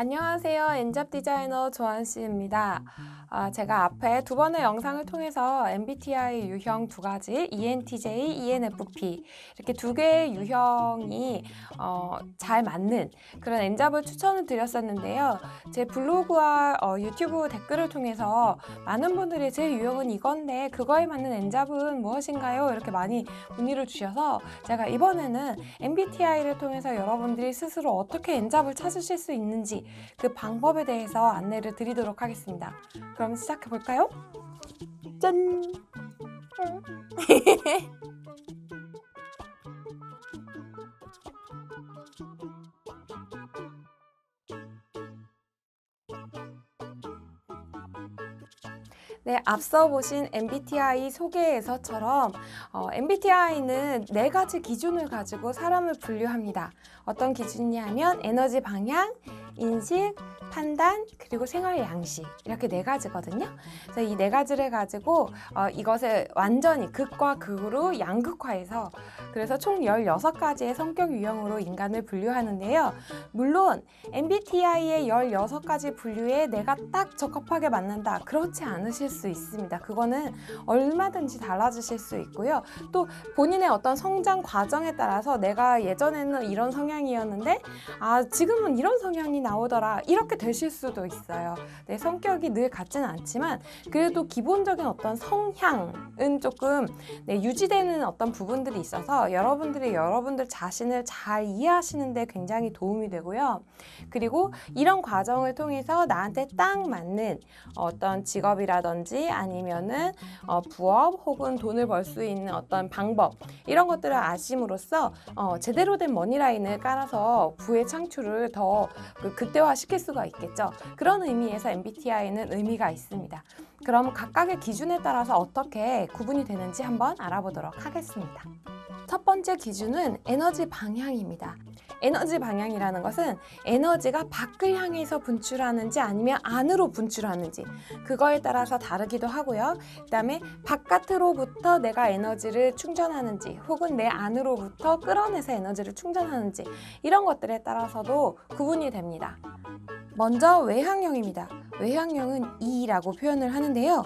안녕하세요. 엔잡 디자이너 조한씨입니다. 제가 앞에 두 번의 영상을 통해서 MBTI 유형 두 가지, ENTJ, ENFP 이렇게 두 개의 유형이 잘 맞는 그런 엔잡을 추천을 드렸었는데요. 제 블로그와 유튜브 댓글을 통해서 많은 분들이 제 유형은 이건데 그거에 맞는 엔잡은 무엇인가요? 이렇게 많이 문의를 주셔서 제가 이번에는 MBTI를 통해서 여러분들이 스스로 어떻게 엔잡을 찾으실 수 있는지 그 방법에 대해서 안내를 드리도록 하겠습니다. 그럼 시작해 볼까요? 짠! 네, 앞서 보신 MBTI 소개에서처럼 MBTI는 4가지 기준을 가지고 사람을 분류합니다. 어떤 기준이냐면 에너지 방향, 인식, 판단, 그리고 생활 양식 이렇게 4가지거든요. 그래서 이 4가지를 가지고 이것을 완전히 극과 극으로 양극화해서 그래서 총 16가지의 성격 유형으로 인간을 분류하는데요. 물론 MBTI의 16가지 분류에 내가 딱 적합하게 맞는다 그렇지 않으실 수 있습니다. 그거는 얼마든지 달라지실 수 있고요. 또 본인의 어떤 성장 과정에 따라서 내가 예전에는 이런 성향이었는데 지금은 이런 성향이 나오더라 이렇게 되실 수도 있어요. 내 성격이 늘 같지는 않지만 그래도 기본적인 어떤 성향은 조금 유지되는 어떤 부분들이 있어서 여러분들이 여러분들 자신을 잘 이해하시는 데 굉장히 도움이 되고요. 그리고 이런 과정을 통해서 나한테 딱 맞는 어떤 직업이라든지 아니면은 부업 혹은 돈을 벌 수 있는 어떤 방법 이런 것들을 아심으로써 제대로 된 머니라인을 깔아서 부의 창출을 더 극대화 시킬 수가 있겠죠. 그런 의미에서 MBTI는 의미가 있습니다. 그럼 각각의 기준에 따라서 어떻게 구분이 되는지 한번 알아보도록 하겠습니다. 첫 번째 기준은 에너지 방향입니다. 에너지 방향이라는 것은 에너지가 밖을 향해서 분출하는지 아니면 안으로 분출하는지 그거에 따라서 다르기도 하고요. 그 다음에 바깥으로부터 내가 에너지를 충전하는지 혹은 내 안으로부터 끌어내서 에너지를 충전하는지 이런 것들에 따라서도 구분이 됩니다. 먼저 외향형입니다. 외향형은 E라고 표현을 하는데요.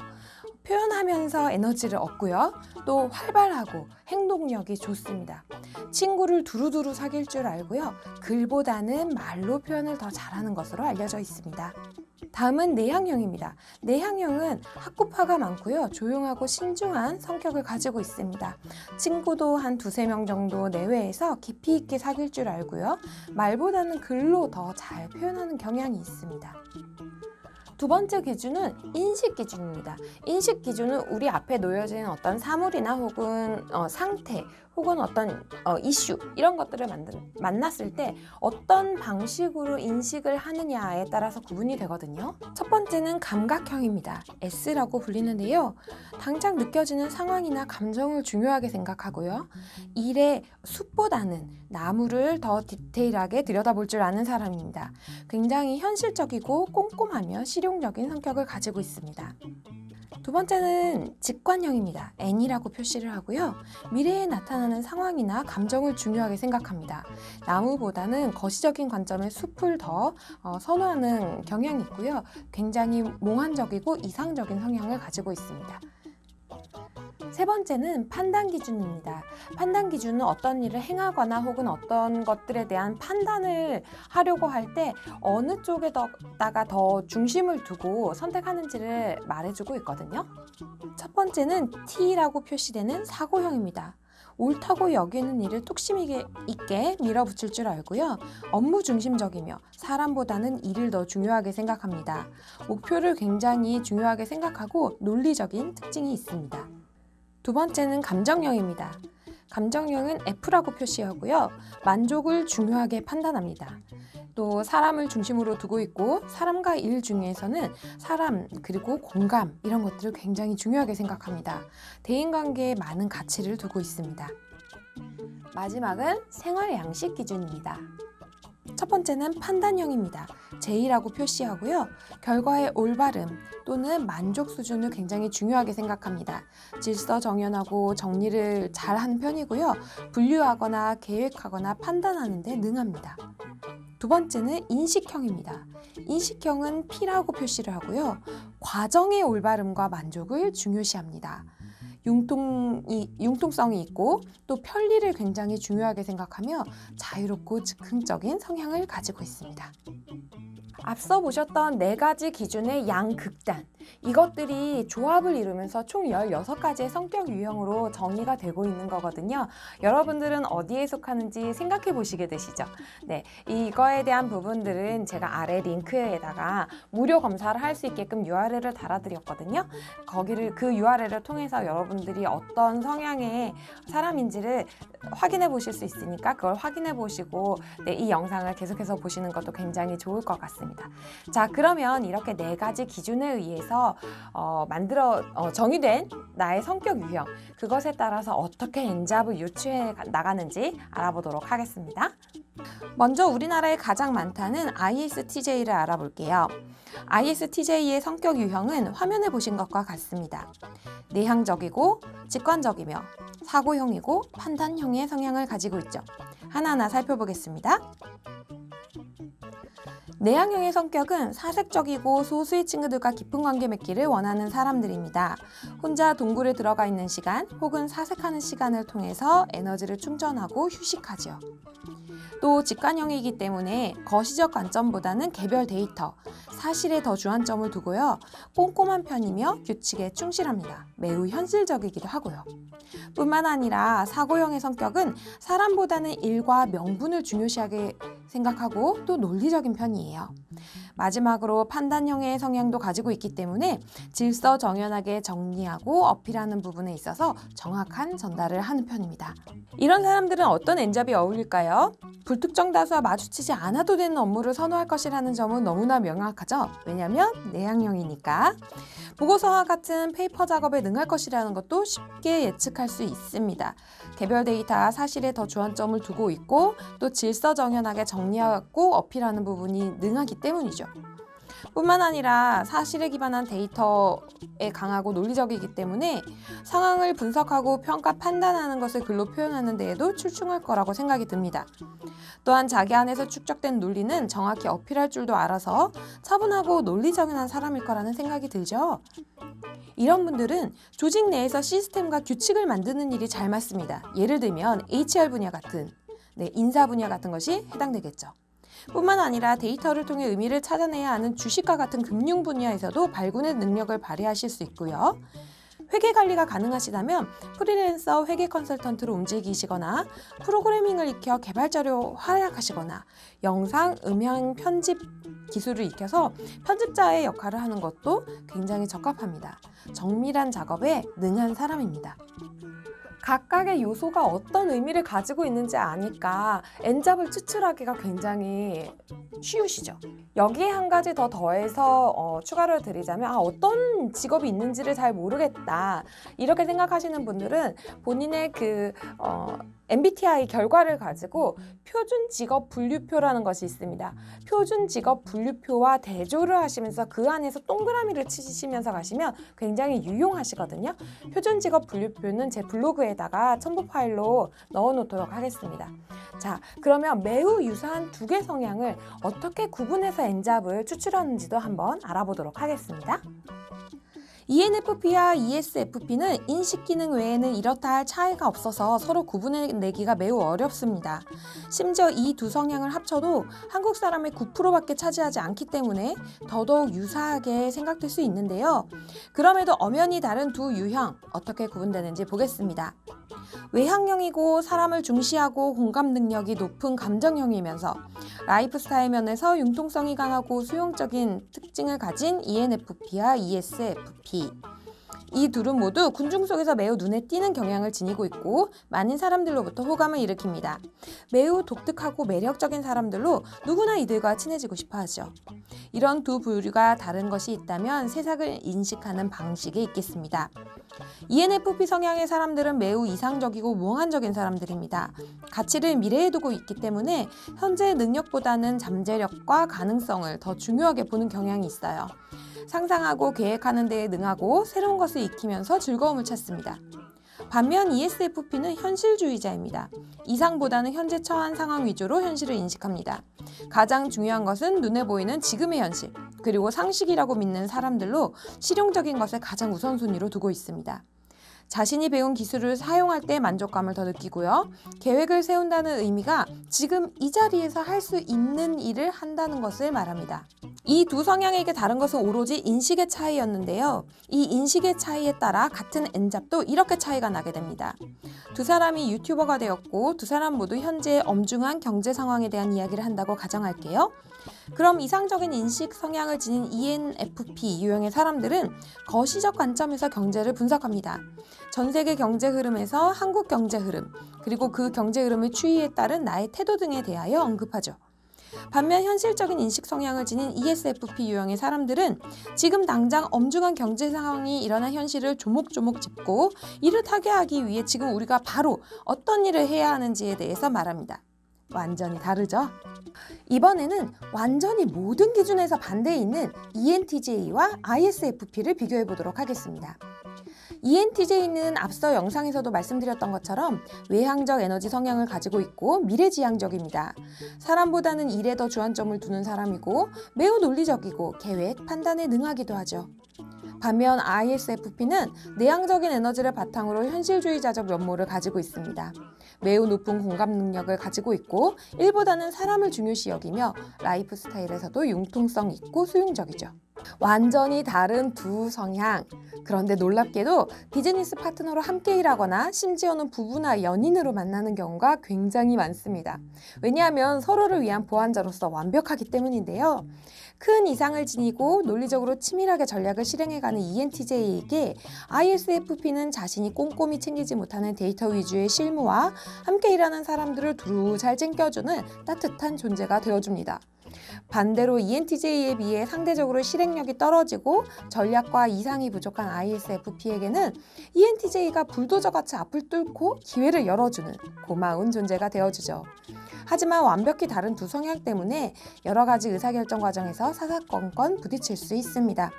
표현하면서 에너지를 얻고요. 또 활발하고 행동력이 좋습니다. 친구를 두루두루 사귈 줄 알고요. 글보다는 말로 표현을 더 잘하는 것으로 알려져 있습니다. 다음은 내향형입니다. 내향형은 학구파가 많고요. 조용하고 신중한 성격을 가지고 있습니다. 친구도 한 2~3명 정도 내외에서 깊이 있게 사귈 줄 알고요. 말보다는 글로 더 잘 표현하는 경향이 있습니다. 두 번째 기준은 인식 기준입니다. 인식 기준은 우리 앞에 놓여진 어떤 사물이나 혹은 상태 혹은 어떤 이슈 이런 것들을 만났을 때 어떤 방식으로 인식을 하느냐에 따라서 구분이 되거든요. 첫 번째는 감각형입니다. S라고 불리는데요. 당장 느껴지는 상황이나 감정을 중요하게 생각하고요. 일의 숲보다는 나무를 더 디테일하게 들여다볼 줄 아는 사람입니다. 굉장히 현실적이고 꼼꼼하며 실용적인 성격을 가지고 있습니다. 두 번째는 직관형입니다. N이라고 표시를 하고요. 미래에 나타나는 상황이나 감정을 중요하게 생각합니다. 나무보다는 거시적인 관점의 숲을 더 선호하는 경향이 있고요. 굉장히 몽환적이고 이상적인 성향을 가지고 있습니다. 세 번째는 판단 기준입니다. 판단 기준은 어떤 일을 행하거나 혹은 어떤 것들에 대한 판단을 하려고 할 때 어느 쪽에다가 더 중심을 두고 선택하는지를 말해주고 있거든요. 첫 번째는 T라고 표시되는 사고형입니다. 옳다고 여기는 일을 뚝심 있게 밀어붙일 줄 알고요. 업무 중심적이며 사람보다는 일을 더 중요하게 생각합니다. 목표를 굉장히 중요하게 생각하고 논리적인 특징이 있습니다. 두 번째는 감정형입니다. 감정형은 F라고 표시하고요. 만족을 중요하게 판단합니다. 또 사람을 중심으로 두고 있고 사람과 일 중에서는 사람 그리고 공감 이런 것들을 굉장히 중요하게 생각합니다. 대인관계에 많은 가치를 두고 있습니다. 마지막은 생활 양식 기준입니다. 첫 번째는 판단형입니다. J라고 표시하고요. 결과의 올바름 또는 만족 수준을 굉장히 중요하게 생각합니다. 질서 정연하고 정리를 잘하는 편이고요. 분류하거나 계획하거나 판단하는 데 능합니다. 두 번째는 인식형입니다. 인식형은 P라고 표시를 하고요. 과정의 올바름과 만족을 중요시합니다. 융통성이 있고 또 편리를 굉장히 중요하게 생각하며 자유롭고 즉흥적인 성향을 가지고 있습니다. 앞서 보셨던 4가지 기준의 양극단, 이것들이 조합을 이루면서 총 16가지의 성격 유형으로 정의가 되고 있는 거거든요. 여러분들은 어디에 속하는지 생각해 보시게 되시죠? 네, 이거에 대한 부분들은 제가 아래 링크에다가 무료 검사를 할 수 있게끔 URL을 달아드렸거든요. 그 URL을 통해서 여러분들이 어떤 성향의 사람인지를 확인해 보실 수 있으니까 그걸 확인해 보시고 이 영상을 계속해서 보시는 것도 굉장히 좋을 것 같습니다. 자, 그러면 이렇게 4가지 기준에 의해서 정의된 나의 성격 유형, 그것에 따라서 어떻게 N잡을 유추해 나가는지 알아보도록 하겠습니다. 먼저 우리나라에 가장 많다는 ISTJ를 알아볼게요. ISTJ의 성격 유형은 화면에 보신 것과 같습니다. 내향적이고 직관적이며 사고형이고 판단형의 성향을 가지고 있죠. 하나하나 살펴보겠습니다. 내향형의 성격은 사색적이고 소수의 친구들과 깊은 관계 맺기를 원하는 사람들입니다. 혼자 동굴에 들어가 있는 시간 혹은 사색하는 시간을 통해서 에너지를 충전하고 휴식하죠. 또 직관형이기 때문에 거시적 관점보다는 개별 데이터, 사실에 더 주안점을 두고요. 꼼꼼한 편이며 규칙에 충실합니다. 매우 현실적이기도 하고요. 뿐만 아니라 사고형의 성격은 사람보다는 일과 명분을 중요시하게 생각하고 또 논리적인 편이에요. 마지막으로 판단형의 성향도 가지고 있기 때문에 질서정연하게 정리하고 어필하는 부분에 있어서 정확한 전달을 하는 편입니다. 이런 사람들은 어떤 N잡이 어울릴까요? 불특정 다수와 마주치지 않아도 되는 업무를 선호할 것이라는 점은 너무나 명확하죠. 왜냐하면 내향형이니까. 보고서와 같은 페이퍼 작업에 능할 것이라는 것도 쉽게 예측할 수 있습니다. 개별 데이터와 사실에 더 주안점을 두고 있고 또 질서정연하게 정리하고 어필하는 부분이 능하기 때문이죠. 뿐만 아니라 사실에 기반한 데이터에 강하고 논리적이기 때문에 상황을 분석하고 평가 판단하는 것을 글로 표현하는 데에도 출중할 거라고 생각이 듭니다. 또한 자기 안에서 축적된 논리는 정확히 어필할 줄도 알아서 차분하고 논리정연한 사람일 거라는 생각이 들죠. 이런 분들은 조직 내에서 시스템과 규칙을 만드는 일이 잘 맞습니다. 예를 들면 HR 분야 같은, 인사 분야 같은 것이 해당되겠죠. 뿐만 아니라 데이터를 통해 의미를 찾아내야 하는 주식과 같은 금융 분야에서도 발군의 능력을 발휘하실 수 있고요. 회계 관리가 가능하시다면 프리랜서 회계 컨설턴트로 움직이시거나 프로그래밍을 익혀 개발자로 활약하시거나 영상, 음향, 편집 기술을 익혀서 편집자의 역할을 하는 것도 굉장히 적합합니다. 정밀한 작업에 능한 사람입니다. 각각의 요소가 어떤 의미를 가지고 있는지 아니까 N잡을 추출하기가 굉장히 쉬우시죠. 여기에 한 가지 더 더해서 추가를 드리자면 어떤 직업이 있는지를 잘 모르겠다 이렇게 생각하시는 분들은 본인의 MBTI 결과를 가지고 표준 직업 분류표라는 것이 있습니다. 표준 직업 분류표와 대조를 하시면서 그 안에서 동그라미를 치시면서 가시면 굉장히 유용하시거든요. 표준 직업 분류표는 제 블로그에다가 첨부 파일로 넣어 놓도록 하겠습니다. 자, 그러면 매우 유사한 2개 성향을 어떻게 구분해서 N잡을 추출하는지도 한번 알아보도록 하겠습니다. ENFP와 ESFP는 인식 기능 외에는 이렇다 할 차이가 없어서 서로 구분해내기가 매우 어렵습니다. 심지어 이 두 성향을 합쳐도 한국 사람의 9%밖에 차지하지 않기 때문에 더더욱 유사하게 생각될 수 있는데요. 그럼에도 엄연히 다른 두 유형 어떻게 구분되는지 보겠습니다. 외향형이고 사람을 중시하고 공감 능력이 높은 감정형이면서 라이프 스타일 면에서 융통성이 강하고 수용적인 특징을 가진 ENFP와 ESFP. 이 둘은 모두 군중 속에서 매우 눈에 띄는 경향을 지니고 있고 많은 사람들로부터 호감을 일으킵니다. 매우 독특하고 매력적인 사람들로 누구나 이들과 친해지고 싶어 하죠. 이런 두 부류가 다른 것이 있다면 세상을 인식하는 방식에 있겠습니다. ENFP 성향의 사람들은 매우 이상적이고 몽환적인 사람들입니다. 가치를 미래에 두고 있기 때문에 현재의 능력보다는 잠재력과 가능성을 더 중요하게 보는 경향이 있어요. 상상하고 계획하는 데에 능하고 새로운 것을 익히면서 즐거움을 찾습니다. 반면 ESFP는 현실주의자입니다. 이상보다는 현재 처한 상황 위주로 현실을 인식합니다. 가장 중요한 것은 눈에 보이는 지금의 현실, 그리고 상식이라고 믿는 사람들로 실용적인 것을 가장 우선순위로 두고 있습니다. 자신이 배운 기술을 사용할 때 만족감을 더 느끼고요. 계획을 세운다는 의미가 지금 이 자리에서 할 수 있는 일을 한다는 것을 말합니다. 이 두 성향에게 다른 것은 오로지 인식의 차이였는데요. 이 인식의 차이에 따라 같은 N잡도 이렇게 차이가 나게 됩니다. 두 사람이 유튜버가 되었고 두 사람 모두 현재의 엄중한 경제 상황에 대한 이야기를 한다고 가정할게요. 그럼 이상적인 인식 성향을 지닌 ENFP 유형의 사람들은 거시적 관점에서 경제를 분석합니다. 전 세계 경제 흐름에서 한국 경제 흐름, 그리고 그 경제 흐름의 추이에 따른 나의 태도 등에 대하여 언급하죠. 반면 현실적인 인식 성향을 지닌 ESFP 유형의 사람들은 지금 당장 엄중한 경제 상황이 일어난 현실을 조목조목 짚고 이를 타개하기 위해 지금 우리가 바로 어떤 일을 해야 하는지에 대해서 말합니다. 완전히 다르죠? 이번에는 완전히 모든 기준에서 반대에 있는 ENTJ와 ISFP를 비교해 보도록 하겠습니다. ENTJ는 앞서 영상에서도 말씀드렸던 것처럼 외향적 에너지 성향을 가지고 있고 미래지향적입니다. 사람보다는 일에 더 주안점을 두는 사람이고 매우 논리적이고 계획, 판단에 능하기도 하죠. 반면 ISFP는 내향적인 에너지를 바탕으로 현실주의자적 면모를 가지고 있습니다. 매우 높은 공감 능력을 가지고 있고 일보다는 사람을 중요시 여기며 라이프 스타일에서도 융통성 있고 수용적이죠. 완전히 다른 두 성향. 그런데 놀랍게도 비즈니스 파트너로 함께 일하거나 심지어는 부부나 연인으로 만나는 경우가 굉장히 많습니다. 왜냐하면 서로를 위한 보완자로서 완벽하기 때문인데요. 큰 이상을 지니고 논리적으로 치밀하게 전략을 실행해가는 ENTJ에게 ISFP는 자신이 꼼꼼히 챙기지 못하는 데이터 위주의 실무와 함께 일하는 사람들을 두루 잘 챙겨주는 따뜻한 존재가 되어줍니다. 반대로 ENTJ에 비해 상대적으로 실행력이 떨어지고 전략과 이상이 부족한 ISFP에게는 ENTJ가 불도저같이 앞을 뚫고 기회를 열어주는 고마운 존재가 되어주죠. 하지만 완벽히 다른 두 성향 때문에 여러 가지 의사결정 과정에서 사사건건 부딪힐 수 있습니다.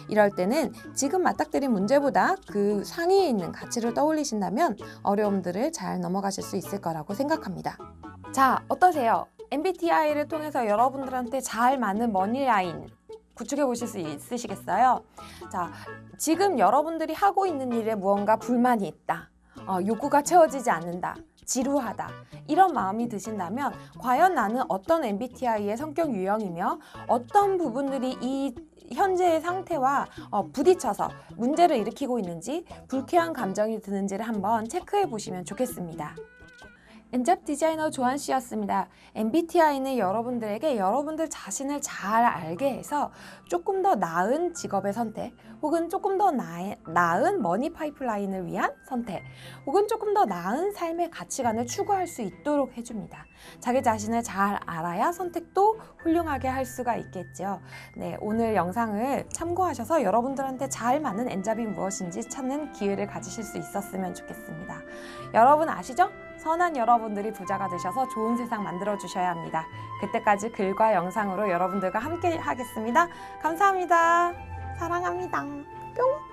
이럴 때는 지금 맞닥뜨린 문제보다 그 상위에 있는 가치를 떠올리신다면 어려움들을 잘 넘어가실 수 있을 거라고 생각합니다. 자, 어떠세요? MBTI를 통해서 여러분들한테 잘 맞는 머니라인 구축해 보실 수 있으시겠어요? 자, 지금 여러분들이 하고 있는 일에 무언가 불만이 있다. 욕구가 채워지지 않는다. 지루하다. 이런 마음이 드신다면 과연 나는 어떤 MBTI의 성격 유형이며 어떤 부분들이 이 현재의 상태와 부딪혀서 문제를 일으키고 있는지 불쾌한 감정이 드는지를 한번 체크해 보시면 좋겠습니다. 엔잡 디자이너 조한 씨였습니다. MBTI는 여러분들에게 여러분들 자신을 잘 알게 해서 조금 더 나은 직업의 선택, 혹은 조금 더 나은 머니 파이프라인을 위한 선택, 혹은 조금 더 나은 삶의 가치관을 추구할 수 있도록 해줍니다. 자기 자신을 잘 알아야 선택도 훌륭하게 할 수가 있겠죠. 네, 오늘 영상을 참고하셔서 여러분들한테 잘 맞는 엔잡이 무엇인지 찾는 기회를 가지실 수 있었으면 좋겠습니다. 여러분 아시죠? 선한 여러분들이 부자가 되셔서 좋은 세상 만들어 주셔야 합니다. 그때까지 글과 영상으로 여러분들과 함께 하겠습니다. 감사합니다. 사랑합니다. 뿅!